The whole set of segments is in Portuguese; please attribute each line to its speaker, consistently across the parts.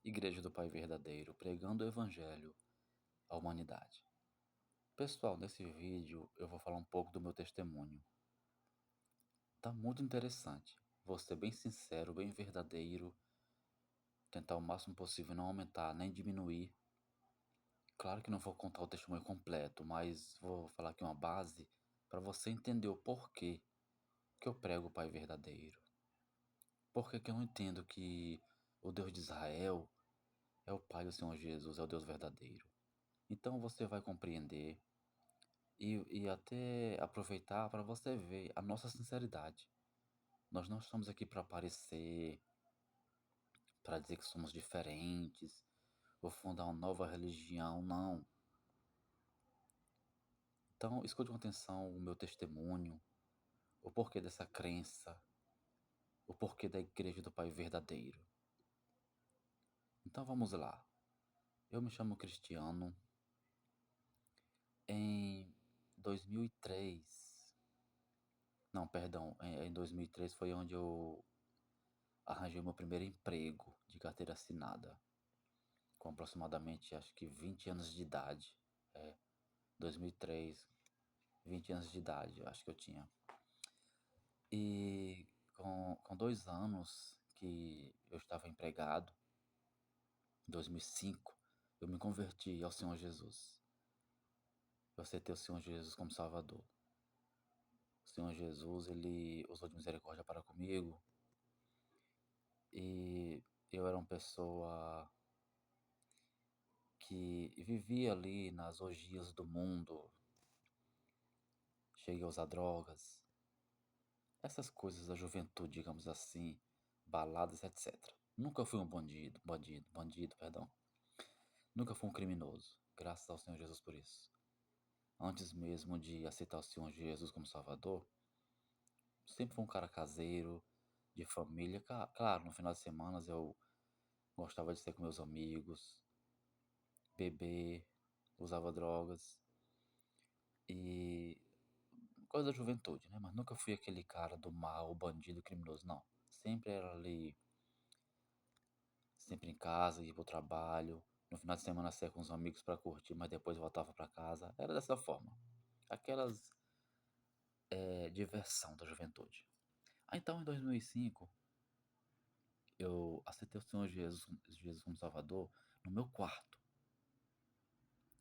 Speaker 1: Igreja do Pai Verdadeiro, pregando o Evangelho à humanidade. Pessoal, nesse vídeo eu vou falar um pouco do meu testemunho. Tá muito interessante. Vou ser bem sincero, bem verdadeiro, tentar o máximo possível não aumentar nem diminuir. Claro que não vou contar o testemunho completo, mas vou falar aqui uma base para você entender o porquê que eu prego o Pai Verdadeiro. Por que eu não entendo que o Deus de Israel é o Pai do Senhor Jesus, é o Deus verdadeiro. Então você vai compreender e até aproveitar para você ver a nossa sinceridade. Nós não estamos aqui para aparecer, para dizer que somos diferentes, ou fundar uma nova religião, não. Então, escute com atenção o meu testemunho, o porquê dessa crença, o porquê da Igreja do Pai Verdadeiro. Então vamos lá. Eu me chamo Cristiano. Em 2003, não, perdão, em 2003 foi onde eu arranjei meu primeiro emprego de carteira assinada, com aproximadamente acho que 20 anos de idade. 2003, 20 anos de idade, eu acho que eu tinha. E com 2 anos que eu estava empregado, em 2005, eu me converti ao Senhor Jesus. Eu aceitei o Senhor Jesus como Salvador. O Senhor Jesus, ele usou de misericórdia para comigo. E eu era uma pessoa que vivia ali nas orgias do mundo, cheguei a usar drogas, essas coisas da juventude, digamos assim, baladas, etc. Nunca fui um bandido, perdão. Nunca fui um criminoso, graças ao Senhor Jesus por isso. Antes mesmo de aceitar o Senhor Jesus como Salvador, sempre fui um cara caseiro, de família. Claro, no final de semana eu gostava de ser com meus amigos, beber, usava drogas e coisa da juventude, né? Mas nunca fui aquele cara do mal, bandido, criminoso, não. Sempre era ali, sempre em casa, ia pro trabalho. No final de semana saía com os amigos pra curtir, mas depois voltava pra casa. Era dessa forma. Aquelas diversão da juventude. Então, em 2005, eu aceitei o Senhor Jesus como Salvador no meu quarto.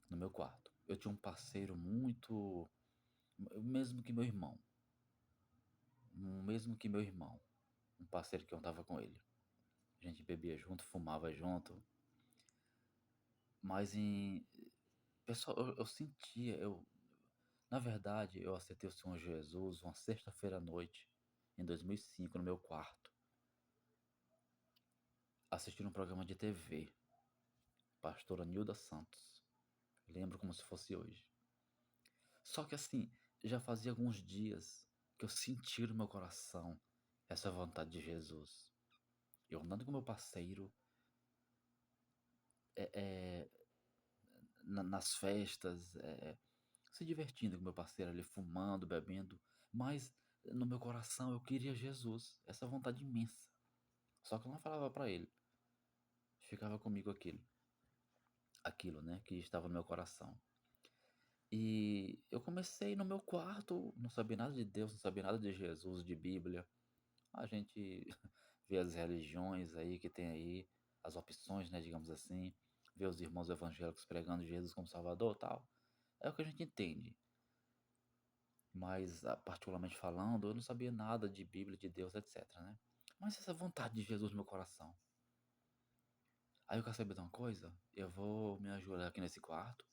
Speaker 1: No meu quarto. Eu tinha um parceiro muito. O mesmo que meu irmão. O mesmo que meu irmão. Um parceiro que eu andava com ele. A gente bebia junto, fumava junto. Mas em. Pessoal, eu sentia. Na verdade, eu aceitei o Senhor Jesus uma sexta-feira à noite, em 2005, no meu quarto, assistindo um programa de TV. Pastora Nilda Santos. Lembro como se fosse hoje. Só que assim, já fazia alguns dias que eu senti no meu coração essa vontade de Jesus. Eu andando com meu parceiro, nas festas, se divertindo com meu parceiro ali, fumando, bebendo. Mas no meu coração eu queria Jesus, essa vontade imensa. Só que eu não falava pra ele. Ficava comigo aquilo, né, que estava no meu coração. E eu comecei no meu quarto, não sabia nada de Deus, não sabia nada de Jesus, de Bíblia. A gente vê as religiões aí que tem aí, as opções, né, digamos assim, vê os irmãos evangélicos pregando Jesus como Salvador, e tal. É o que a gente entende. Mas, particularmente falando, eu não sabia nada de Bíblia, de Deus, etc, né? Mas essa vontade de Jesus no meu coração. Aí eu quero saber de uma coisa? Eu vou me ajoelhar aqui nesse quarto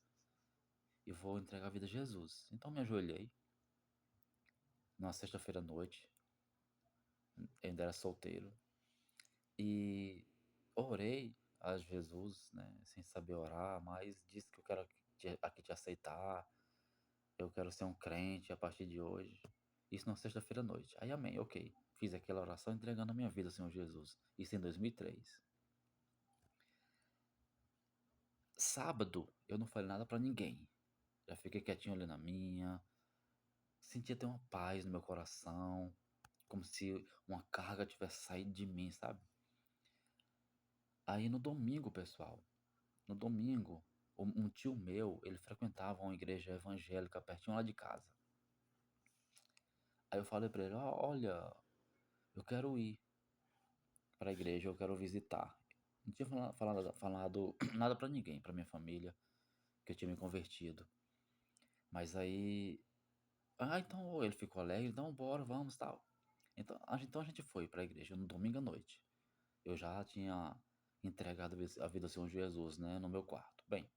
Speaker 1: e vou entregar a vida a Jesus. Então me ajoelhei numa sexta-feira à noite, eu ainda era solteiro, e orei a Jesus, né, sem saber orar, mas disse que eu quero aqui te aceitar, eu quero ser um crente a partir de hoje. Isso numa sexta-feira à noite. Aí amém, ok. Fiz aquela oração entregando a minha vida ao Senhor Jesus. Isso em 2003. Sábado, eu não falei nada pra ninguém. Já fiquei quietinho ali na minha. Senti até uma paz no meu coração. Como se uma carga tivesse saído de mim, sabe? Aí no domingo, pessoal, no domingo, um tio meu, ele frequentava uma igreja evangélica pertinho lá de casa. Aí eu falei pra ele, olha, eu quero ir pra igreja, eu quero visitar. Não tinha falado nada pra ninguém, pra minha família, que eu tinha me convertido. Mas aí, então ele ficou alegre, então bora, vamos, tal. Então a gente foi pra igreja no domingo à noite. Eu já tinha entregado a vida ao Senhor Jesus, né, no meu quarto. Bem,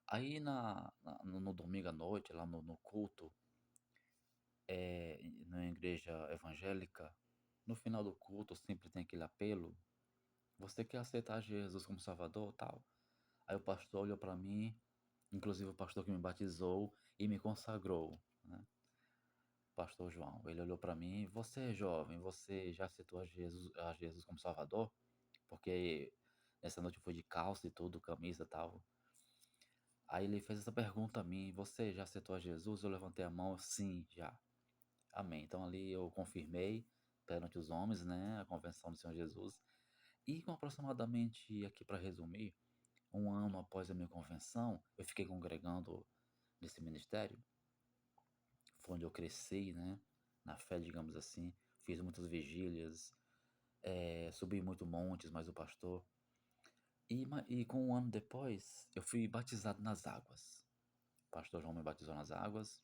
Speaker 1: aí no domingo à noite, lá no culto, na igreja evangélica, no final do culto sempre tem aquele apelo: você quer aceitar Jesus como Salvador, tal? Aí o pastor olhou para mim, inclusive o pastor que me batizou e me consagrou, né? Pastor João, ele olhou para mim: você é jovem, você já aceitou a Jesus como Salvador? Porque nessa noite eu fui de calça e tudo, camisa e tal. Aí ele fez essa pergunta a mim: você já aceitou a Jesus? Eu levantei a mão: sim, já. Amém. Então ali eu confirmei perante os homens, né, a convenção do Senhor Jesus. E com aproximadamente, aqui para resumir, um ano após a minha convenção, eu fiquei congregando nesse ministério. Foi onde eu cresci, né, na fé, digamos assim. Fiz muitas vigílias, subi muito montes, mas o pastor. E com um ano depois, eu fui batizado nas águas. O pastor João me batizou nas águas.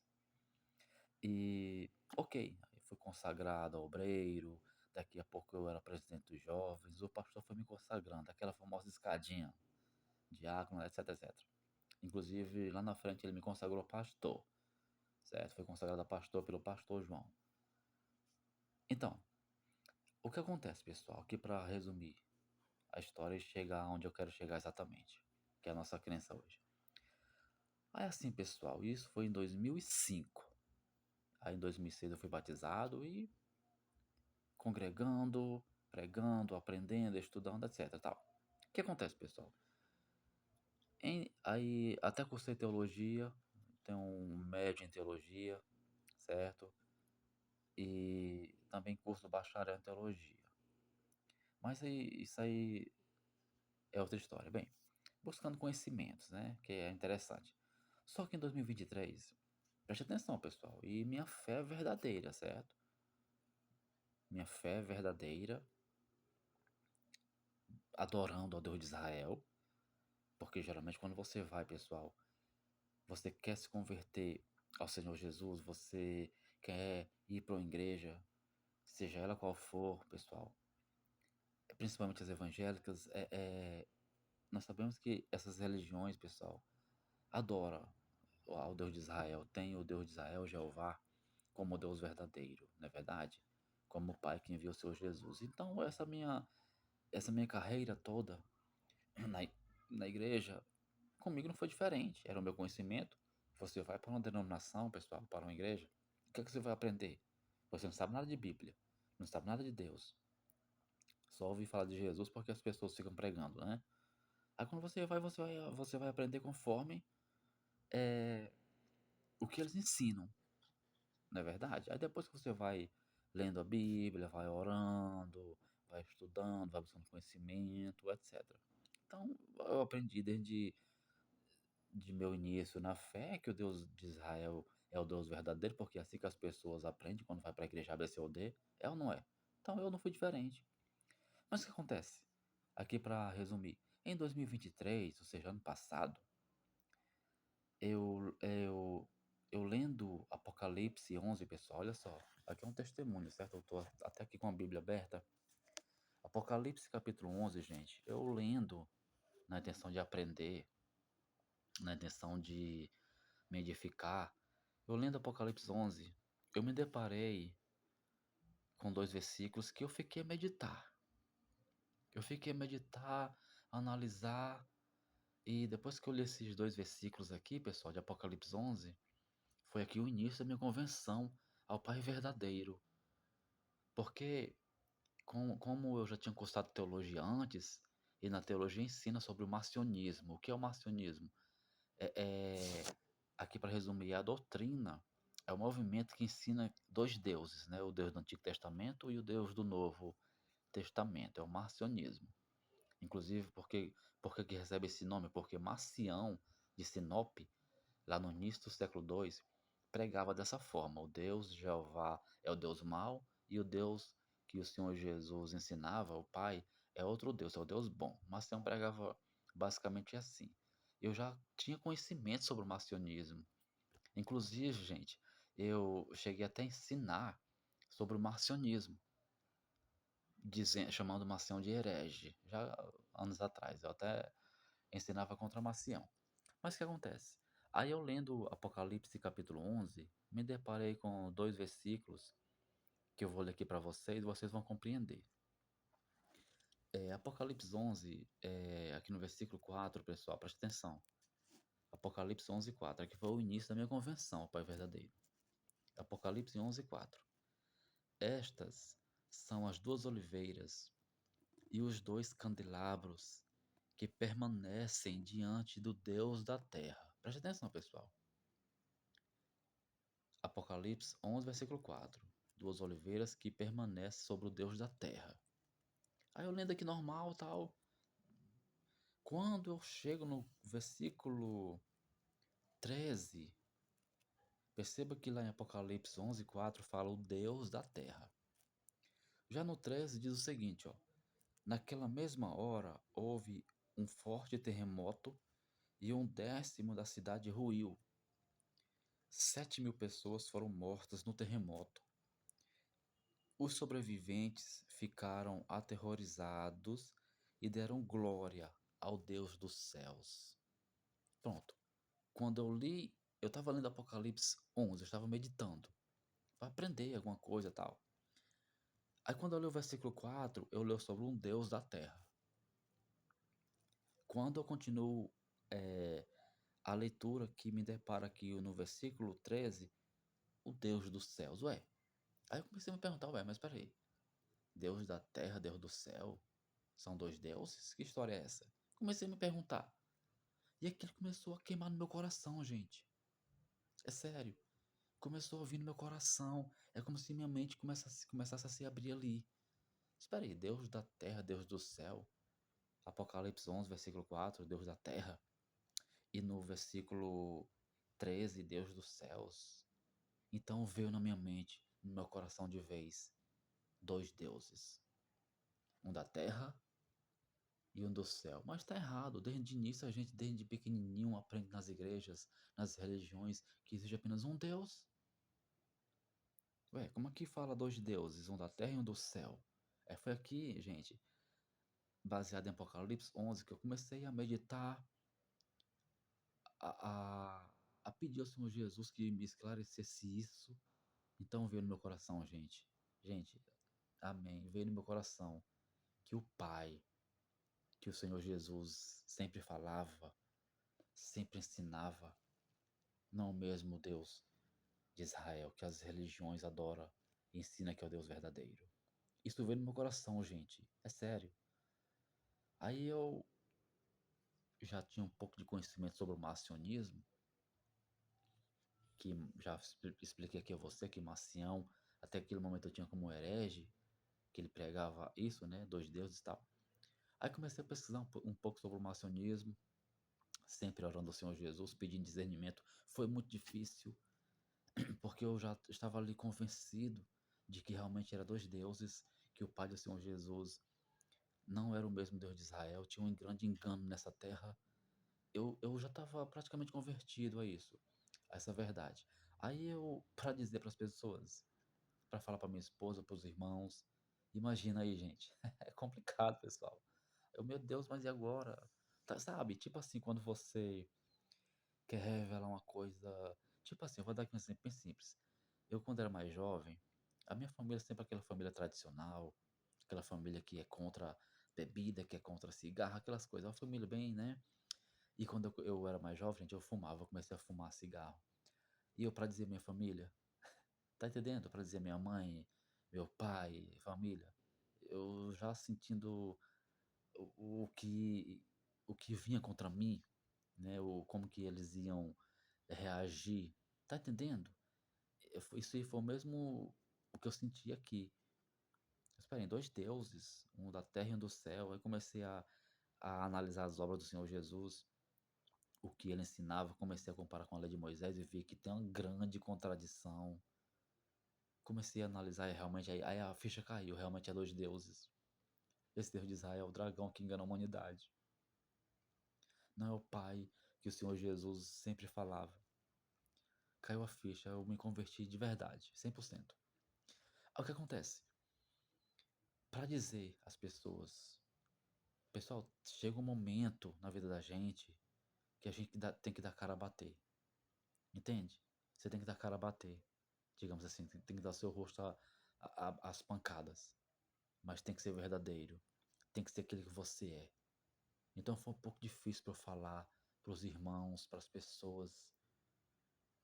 Speaker 1: E, ok, aí fui consagrado a obreiro, daqui a pouco eu era presidente dos jovens, o pastor foi me consagrando, aquela famosa escadinha, diácono, etc, etc. Inclusive, lá na frente ele me consagrou pastor, certo? Foi consagrado a pastor pelo pastor João. Então, o que acontece, pessoal, aqui para resumir a história e chegar onde eu quero chegar exatamente, que é a nossa crença hoje. Aí assim, pessoal, isso foi em 2005. Aí em 2006 eu fui batizado e congregando, pregando, aprendendo, estudando, etc. Tal. O que acontece, pessoal? Aí até cursei teologia, tenho um médio em teologia, certo? E também curso bacharel em teologia. Mas aí, isso aí é outra história. Bem, buscando conhecimentos, né? Que é interessante. Só que em 2023, preste atenção, pessoal, e minha fé é verdadeira, certo? Minha fé é verdadeira, adorando ao Deus de Israel, porque geralmente quando você vai, pessoal, você quer se converter ao Senhor Jesus, você quer ir para uma igreja, seja ela qual for, pessoal, principalmente as evangélicas, nós sabemos que essas religiões, pessoal, adoram ao Deus de Israel, tem o Deus de Israel, Jeová, como o Deus verdadeiro, não é verdade? Como o Pai que enviou o Senhor Jesus. Então, essa minha carreira toda na, na igreja, comigo não foi diferente. Era o meu conhecimento. Você vai para uma denominação, pessoal, para uma igreja, o que é que você vai aprender? Você não sabe nada de Bíblia, não sabe nada de Deus. Só ouve falar de Jesus porque as pessoas ficam pregando, né? Aí quando você vai aprender conforme o que eles ensinam, não é verdade? Aí depois que você vai lendo a Bíblia, vai orando, vai estudando, vai buscando conhecimento, etc. Então, eu aprendi desde de meu início na fé que o Deus de Israel é o Deus verdadeiro, porque é assim que as pessoas aprendem quando vai para a igreja ABCOD, é ou não é? Então eu não fui diferente. Mas o que acontece? Aqui para resumir, em 2023, ou seja, ano passado, eu, eu, eu lendo Apocalipse 11, pessoal, olha só, aqui é um testemunho, certo? Eu estou até aqui com a Bíblia aberta. Apocalipse capítulo 11, gente, eu lendo na intenção de aprender, na intenção de me edificar. Eu lendo Apocalipse 11, eu me deparei com dois versículos que eu fiquei a meditar. Eu fiquei a meditar, analisar, e depois que eu li esses dois versículos aqui, pessoal, de Apocalipse 11, foi aqui o início da minha convenção ao Pai verdadeiro. Porque, como eu já tinha cursado teologia antes, e na teologia ensina sobre o marcionismo. O que é o marcionismo? Aqui para resumir, a doutrina é o movimento que ensina dois deuses, né? O Deus do Antigo Testamento e o Deus do Novo Testamento, é o marcionismo. Inclusive, porque que recebe esse nome? Porque Marcião de Sinop, lá no início do século II, pregava dessa forma: o Deus Jeová é o Deus mau e o Deus que o Senhor Jesus ensinava, o Pai, é outro Deus, é o Deus bom. Marcião pregava basicamente assim. Eu já tinha conhecimento sobre o marcionismo. Inclusive, gente, eu cheguei até a ensinar sobre o marcionismo, chamando Marcião de herege, já anos atrás. Eu até ensinava contra Marcião. Mas o que acontece? Aí eu lendo Apocalipse capítulo 11, me deparei com dois versículos que eu vou ler aqui para vocês e vocês vão compreender. Apocalipse 11, aqui no versículo 4, pessoal, preste atenção. Apocalipse 11, 4, aqui foi o início da minha convenção, Pai Verdadeiro. Apocalipse 11, 4. Estas são as duas oliveiras e os dois candelabros que permanecem diante do Deus da terra. Preste atenção, pessoal. Apocalipse 11, versículo 4. Duas oliveiras que permanecem sobre o Deus da terra. Aí eu lendo aqui normal, tal. Quando eu chego no versículo 13, perceba que lá em Apocalipse 11, 4 fala o Deus da terra. Já no 13 diz o seguinte, ó. Naquela mesma hora houve um forte terremoto e um décimo da cidade ruiu. 7.000 pessoas foram mortas no terremoto. Os sobreviventes ficaram aterrorizados e deram glória ao Deus dos céus. Pronto. Quando eu estava lendo Apocalipse 11, eu estava meditando para aprender alguma coisa e tal. Aí quando eu li o versículo 4, eu li sobre um Deus da terra. Quando eu continuo a leitura que me depara aqui no versículo 13, o Deus dos céus. Ué, aí eu comecei a me perguntar, ué, mas peraí, Deus da terra, Deus do céu, são dois deuses? Que história é essa? Comecei a me perguntar. E aquilo começou a queimar no meu coração, gente. É sério. Começou a vir no meu coração. É como se minha mente começasse a se abrir ali. Espera aí, Deus da terra, Deus do céu. Apocalipse 11, versículo 4, Deus da terra. E no versículo 13, Deus dos céus. Então veio na minha mente, no meu coração de vez, dois deuses. Um da terra e um do céu. Mas está errado. Desde o início, a gente, desde pequenininho, aprende nas igrejas, nas religiões, que existe apenas um Deus. Ué, como aqui fala dois deuses, um da terra e um do céu? Foi aqui, gente, baseado em Apocalipse 11, que eu comecei a meditar, a, a pedir ao Senhor Jesus que me esclarecesse isso. Então veio no meu coração, gente. Gente, amém. Veio no meu coração que o Pai, que o Senhor Jesus sempre falava, sempre ensinava, não o mesmo Deus de Israel que as religiões adoram e ensina que é o Deus verdadeiro. Isso veio no meu coração, gente. É sério. Aí eu já tinha um pouco de conhecimento sobre o marcionismo, que já expliquei aqui a você que Marcião, até aquele momento eu tinha como herege, que ele pregava isso, né? Dois deuses e tal. Aí comecei a pesquisar um pouco sobre o marcionismo, sempre orando ao Senhor Jesus, pedindo discernimento. Foi muito difícil, porque eu já estava ali convencido de que realmente eram dois deuses, que o Pai do Senhor Jesus não era o mesmo Deus de Israel, tinha um grande engano nessa terra. Eu já estava praticamente convertido a isso, a essa verdade. Aí eu, para dizer para as pessoas, para falar para minha esposa, para os irmãos, imagina aí, gente, é complicado, pessoal. Meu Deus, mas e agora? Tá, sabe, tipo assim, quando você quer revelar uma coisa. Tipo assim, eu vou dar aqui um exemplo bem simples. Eu, quando era mais jovem, a minha família é sempre aquela família tradicional, aquela família que é contra bebida, que é contra cigarro, aquelas coisas. Uma família bem, né? E quando eu era mais jovem, gente, eu fumava, eu comecei a fumar cigarro. E eu, pra dizer minha família, tá entendendo? Pra dizer minha mãe, meu pai, família, eu já sentindo o que vinha contra mim, né? Como que eles iam reagir. Tá entendendo? Isso aí foi o mesmo o que eu senti aqui. Espera aí, dois deuses, um da terra e um do céu. Aí comecei a a analisar as obras do Senhor Jesus, o que ele ensinava, comecei a comparar com a lei de Moisés e vi que tem uma grande contradição. Comecei a analisar e realmente aí a ficha caiu, realmente é dois deuses. Esse Deus de Israel é o dragão que engana a humanidade. Não é o Pai que o Senhor Jesus sempre falava. Caiu a ficha, eu me converti de verdade, 100%. Aí o que acontece? Para dizer às pessoas, pessoal, chega um momento na vida da gente que a gente tem que dar cara a bater. Entende? Você tem que dar cara a bater. Digamos assim, tem que dar seu rosto às pancadas. Mas tem que ser verdadeiro. Tem que ser aquele que você é. Então foi um pouco difícil para eu falar para os irmãos, para as pessoas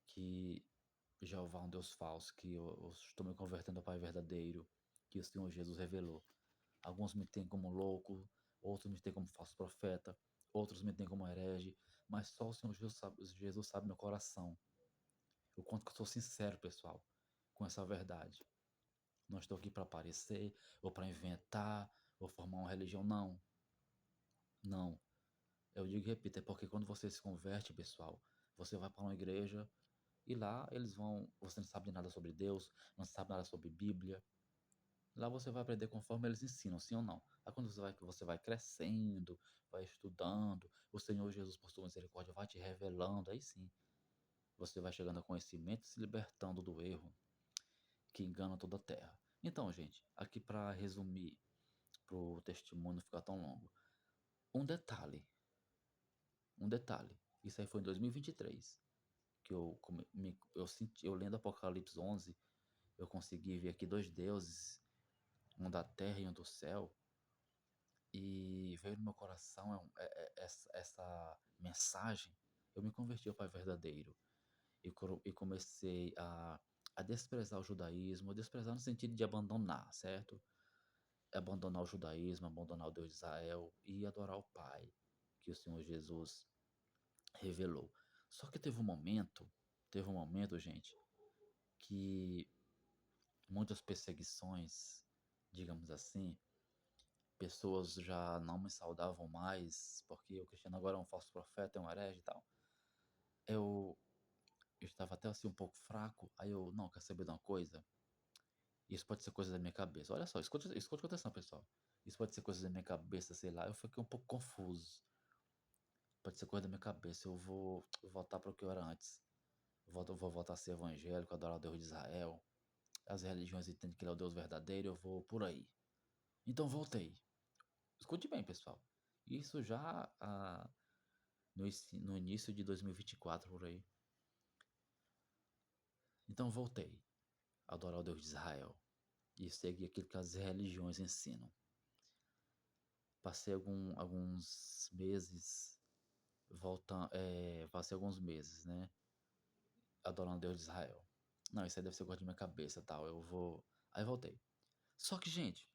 Speaker 1: que Jeová é um Deus falso, que eu estou me convertendo ao Pai verdadeiro, que o Senhor Jesus revelou. Alguns me têm como louco, outros me têm como falso profeta, outros me têm como herege, mas só o Senhor Jesus sabe meu coração. O quanto que eu sou sincero, pessoal, com essa verdade. Não estou aqui para aparecer, ou para inventar, ou formar uma religião, não. Não. Eu digo e repito, é porque quando você se converte, pessoal, você vai para uma igreja e lá eles vão. Você não sabe de nada sobre Deus, não sabe nada sobre Bíblia. Lá você vai aprender conforme eles ensinam, sim ou não. Aí quando você vai crescendo, vai estudando, o Senhor Jesus, por sua misericórdia, vai te revelando, aí sim, você vai chegando a conhecimento e se libertando do erro que engana toda a terra. Então, gente, aqui para resumir, para o testemunho não ficar tão longo, um detalhe, um detalhe. Isso aí foi em 2023 que eu lendo Apocalipse 11, eu consegui ver aqui dois deuses, um da terra e um do céu, e veio no meu coração essa mensagem. Eu me converti ao Pai verdadeiro e comecei a desprezar o judaísmo, desprezar no sentido de abandonar, certo? Abandonar o judaísmo, abandonar o Deus de Israel e adorar o Pai que o Senhor Jesus revelou. Só que teve um momento, gente, que muitas perseguições, digamos assim, pessoas já não me saudavam mais, porque o cristiano agora é um falso profeta, é um herege e tal. Eu, eu estava até assim um pouco fraco, aí eu, não, quer saber de uma coisa? Isso pode ser coisa da minha cabeça. Olha só, escute com atenção, pessoal. Isso pode ser coisa da minha cabeça, sei lá. Eu fiquei um pouco confuso. Pode ser coisa da minha cabeça. Eu vou voltar para o que eu era antes. Eu vou voltar a ser evangélico, adorar o Deus de Israel. As religiões entendem que ele é o Deus verdadeiro. Eu vou por aí. Então voltei. Escute bem, pessoal. Isso já no início de 2024, por aí. Então voltei a adorar o Deus de Israel. E seguir aquilo que as religiões ensinam. Passei alguns meses passei alguns meses, né, adorando o Deus de Israel. Não, isso aí deve ser coisa da minha cabeça, tal, eu vou. Aí voltei. Só que, gente,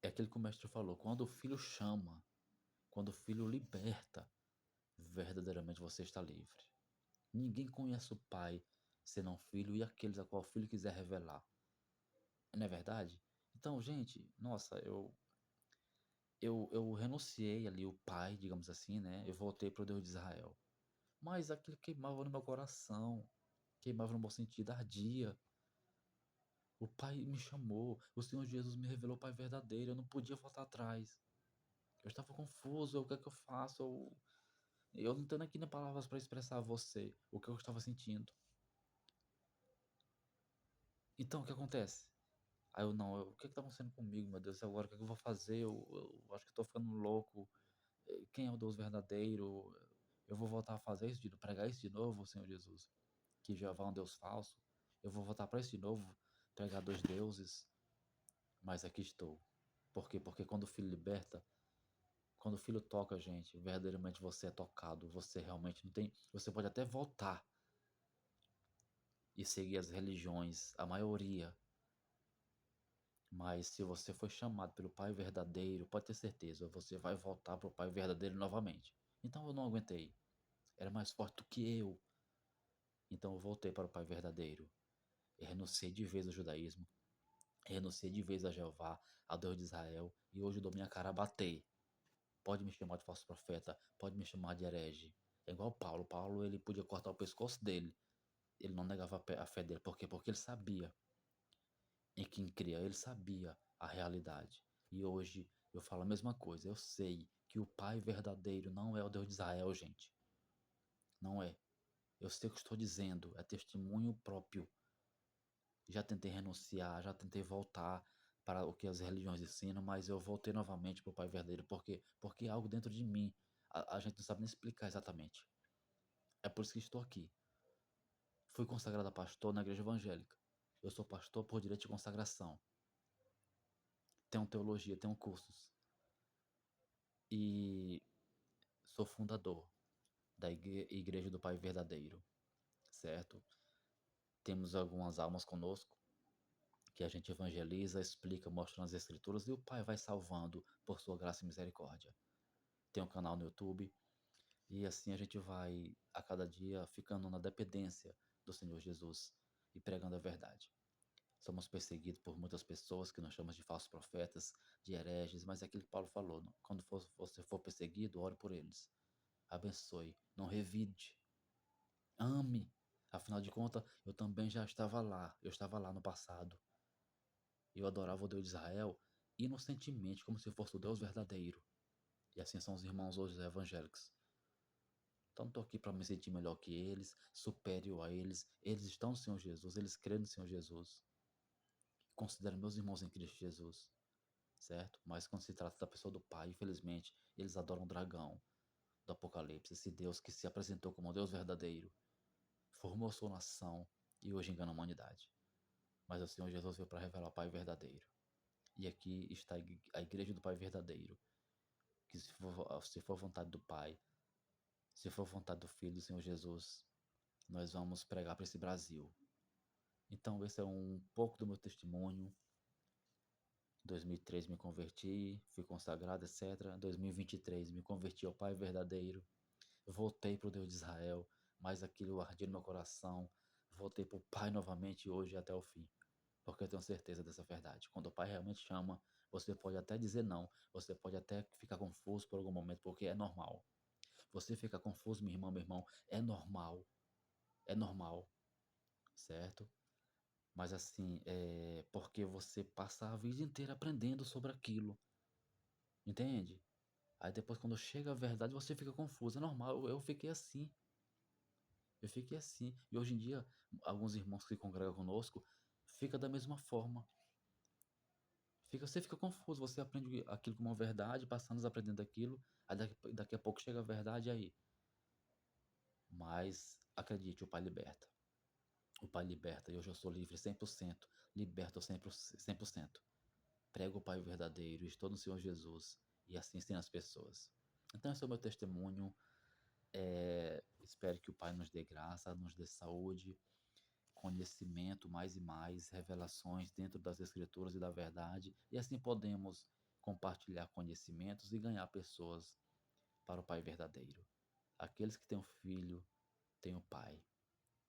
Speaker 1: é aquilo que o mestre falou, quando o filho chama, quando o filho liberta, verdadeiramente você está livre. Ninguém conhece o pai senão o filho e aqueles a qual o filho quiser revelar. Não é verdade? Então, gente, nossa, eu renunciei ali o pai, digamos assim, né? Eu voltei para o Deus de Israel. Mas aquilo queimava no meu coração, queimava no bom sentido, ardia. O Pai me chamou, o Senhor Jesus me revelou o Pai verdadeiro, eu não podia voltar atrás. Eu estava confuso, o que é que eu faço? Eu não tenho aqui nem palavras para expressar a você o que eu estava sentindo. Então, o que acontece? Aí eu, não, o que está acontecendo comigo, meu Deus, agora o que é que eu vou fazer? Eu acho que estou ficando louco. Quem é o Deus verdadeiro? Eu vou voltar a fazer isso, pregar isso de novo, Senhor Jesus? Que Jeová é um Deus falso? Eu vou voltar para isso de novo, pregar dois deuses? Mas aqui estou. Por quê? Porque quando o filho liberta, quando o filho toca a gente, verdadeiramente você é tocado. Você realmente não tem. Você pode até voltar e seguir as religiões, a maioria. Mas se você foi chamado pelo Pai verdadeiro, pode ter certeza, você vai voltar para o Pai verdadeiro novamente. Então eu não aguentei. Era mais forte do que eu. Então eu voltei para o Pai verdadeiro. E renunciei de vez ao judaísmo. Renunciei de vez a Jeová, a Deus de Israel. E hoje eu dou minha cara a bater. Pode me chamar de falso profeta, pode me chamar de herege. É igual Paulo. Paulo, ele podia cortar o pescoço dele. Ele não negava a fé dele. Por quê? Porque ele sabia em quem cria, ele sabia a realidade. E hoje eu falo a mesma coisa. Eu sei que o Pai verdadeiro não é o Deus de Israel, gente. Não é. Eu sei o que estou dizendo. É testemunho próprio. Já tentei renunciar, já tentei voltar para o que as religiões ensinam, mas eu voltei novamente para o Pai verdadeiro. Por quê? Porque é algo dentro de mim. A gente não sabe nem explicar exatamente. É por isso que estou aqui. Fui consagrado a pastor na igreja evangélica. Eu sou pastor por direito de consagração. Tenho teologia, tenho cursos. E sou fundador da Igreja do Pai Verdadeiro, certo? Temos algumas almas conosco que a gente evangeliza, explica, mostra nas escrituras e o Pai vai salvando por sua graça e misericórdia. Tem um canal no YouTube e assim a gente vai a cada dia ficando na dependência do Senhor Jesus e pregando a verdade. Somos perseguidos por muitas pessoas que nós chamamos de falsos profetas, de hereges, mas é aquilo que Paulo falou, quando você for perseguido, ore por eles. Abençoe, não revide, ame. Afinal de contas, eu também já estava lá, eu estava lá no passado. Eu adorava o Deus de Israel inocentemente, como se fosse o Deus verdadeiro. E assim são os irmãos hoje evangélicos. Então não estou aqui para me sentir melhor que eles, superior a eles. Eles estão no Senhor Jesus, eles creem no Senhor Jesus. Considero meus irmãos em Cristo Jesus, certo? Mas quando se trata da pessoa do Pai, infelizmente, eles adoram o dragão do Apocalipse, esse Deus que se apresentou como um Deus verdadeiro, formou sua nação e hoje engana a humanidade. Mas o Senhor Jesus veio para revelar o Pai verdadeiro. E aqui está a igreja do Pai verdadeiro, que se for vontade do Pai, se for vontade do Filho do Senhor Jesus, nós vamos pregar para esse Brasil. Então esse é um pouco do meu testemunho. Em 2003 me converti, fui consagrado, etc. Em 2023 me converti ao Pai verdadeiro, voltei para o Deus de Israel, mas aquilo ardia no meu coração, voltei para o Pai novamente hoje até o fim, porque eu tenho certeza dessa verdade. Quando o Pai realmente chama, você pode até dizer não, você pode até ficar confuso por algum momento, porque é normal. Você fica confuso, minha irmã, meu irmão, é normal, certo? Mas assim, é porque você passa a vida inteira aprendendo sobre aquilo, entende? Aí depois quando chega a verdade você fica confuso, é normal, eu fiquei assim. Eu fiquei assim. E hoje em dia, alguns irmãos que congregam conosco fica da mesma forma. Você fica confuso, você aprende aquilo como uma verdade, passa anos aprendendo aquilo, aí daqui a pouco chega a verdade aí. Mas acredite, o Pai liberta. O Pai liberta e hoje eu sou livre 100%, liberto 100%. Prego o Pai verdadeiro, estou no Senhor Jesus e assim ensino as pessoas. Então esse é o meu testemunho. Espero que o Pai nos dê graça, nos dê saúde, conhecimento mais e mais, revelações dentro das Escrituras e da verdade, e assim podemos compartilhar conhecimentos e ganhar pessoas para o Pai verdadeiro. Aqueles que têm um filho, têm o Pai.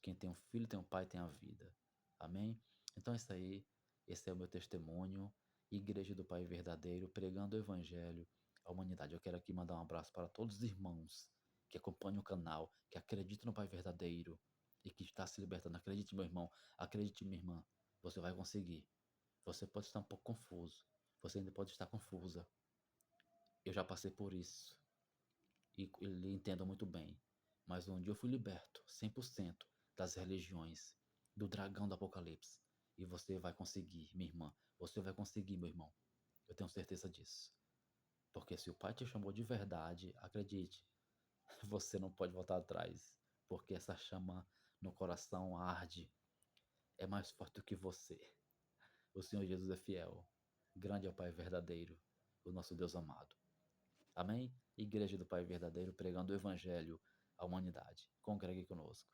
Speaker 1: Quem tem um filho, tem um Pai, tem a vida. Amém? Então é isso aí. Esse é o meu testemunho. Igreja do Pai Verdadeiro, pregando o Evangelho à humanidade. Eu quero aqui mandar um abraço para todos os irmãos que acompanham o canal, que acreditam no Pai Verdadeiro e que está se libertando. Acredite, meu irmão. Acredite, minha irmã. Você vai conseguir. Você pode estar um pouco confuso. Você ainda pode estar confusa. Eu já passei por isso. E lhe entendo muito bem. Mas um dia eu fui liberto, 100% das religiões, do dragão do Apocalipse. E você vai conseguir, minha irmã. Você vai conseguir, meu irmão. Eu tenho certeza disso. Porque se o Pai te chamou de verdade, acredite, você não pode voltar atrás. Porque essa chama no coração arde. É mais forte do que você. O Senhor Jesus é fiel. Grande é o Pai verdadeiro, o nosso Deus amado. Amém? Igreja do Pai verdadeiro pregando o Evangelho à humanidade. Congregue conosco.